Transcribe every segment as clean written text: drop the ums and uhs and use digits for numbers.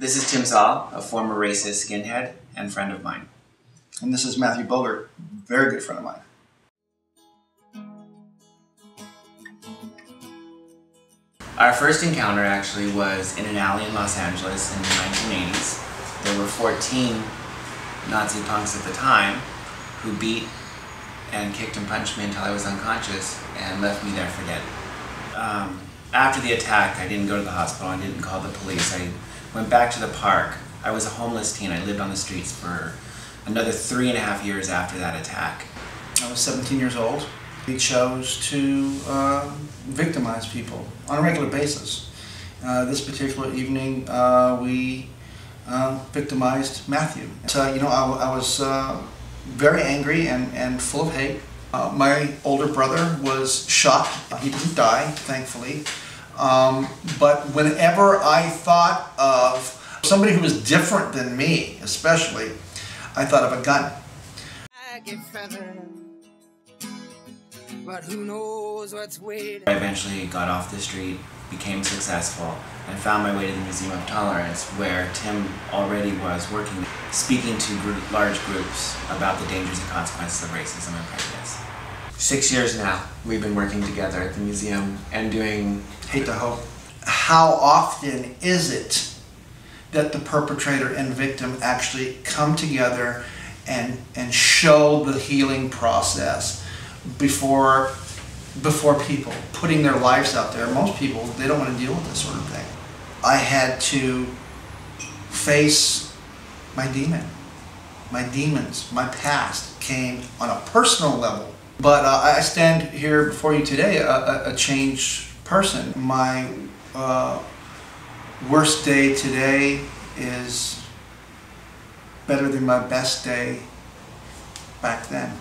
This is Tim Zaal, a former racist skinhead and friend of mine. And this is Matthew Boger, very good friend of mine. Our first encounter actually was in an alley in Los Angeles in the 1980s. There were 14 Nazi punks at the time who beat and kicked and punched me until I was unconscious and left me there for dead. After the attack, I didn't go to the hospital, I didn't call the police. I went back to the park. I was a homeless teen. I lived on the streets for another 3.5 years after that attack. I was 17 years old. We chose to victimize people on a regular basis. This particular evening, we victimized Matthew. So, I was very angry and full of hate. My older brother was shot. He didn't die, thankfully. But whenever I thought of somebody who was different than me, especially, I thought of a gun. I get feathered, but who knows what's waiting. I eventually got off the street, became successful, and found my way to the Museum of Tolerance, where Tim already was working, speaking to large groups about the dangers and consequences of racism and prejudice. 6 years now, we've been working together at the museum and doing Hate to Hope. How often is it that the perpetrator and victim actually come together and show the healing process before people, putting their lives out there? Most people, they don't want to deal with this sort of thing. I had to face my demon. My demons, my past came on a personal level. But I stand here before you today a changed person. My worst day today is better than my best day back then.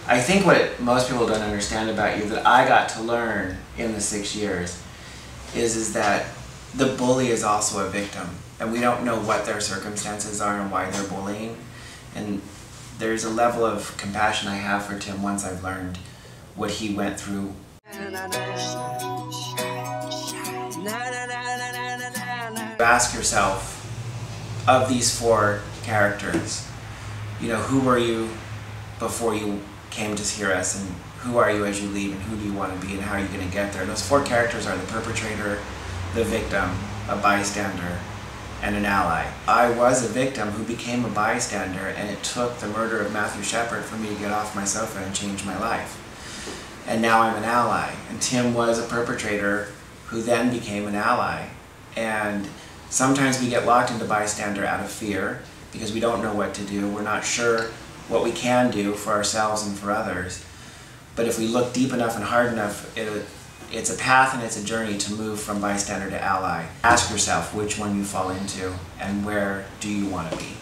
I think what most people don't understand about you that I got to learn in the 6 years is that the bully is also a victim, and we don't know what their circumstances are and why they're bullying. And there's a level of compassion I have for Tim once I've learned what he went through. Ask yourself, of these 4 characters, who were you before you came to hear us, and who are you as you leave, and who do you want to be, and how are you going to get there? Those 4 characters are the perpetrator, the victim, a bystander, and an ally. I was a victim who became a bystander, and it took the murder of Matthew Shepard for me to get off my sofa and change my life. And now I'm an ally. And Tim was a perpetrator who then became an ally. And sometimes we get locked into bystander out of fear because we don't know what to do. We're not sure what we can do for ourselves and for others. But if we look deep enough and hard enough, it's a path and it's a journey to move from bystander to ally. Ask yourself which one you fall into and where do you want to be.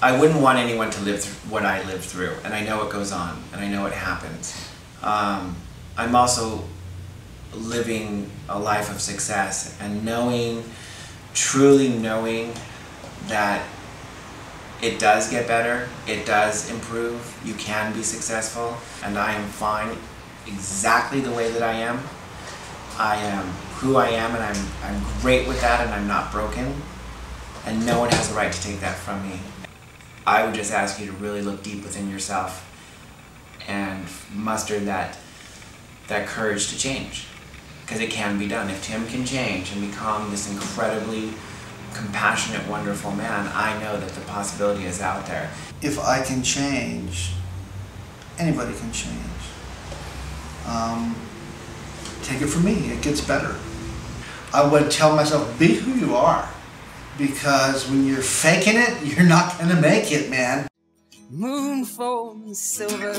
I wouldn't want anyone to live through what I lived through, and I know it goes on, and I know it happens. I'm also living a life of success and truly knowing that it does get better, it does improve, you can be successful, and I am fine exactly the way that I am. I am who I am, and I'm great with that, and I'm not broken, and no one has a right to take that from me. I would just ask you to really look deep within yourself and muster that courage to change, because it can be done. If Tim can change and become this incredibly compassionate, wonderful man, I know that the possibility is out there. If I can change, anybody can change. Take it from me, it gets better. I would tell myself, be who you are, because when you're faking it, you're not gonna make it, man. Moon falls silver,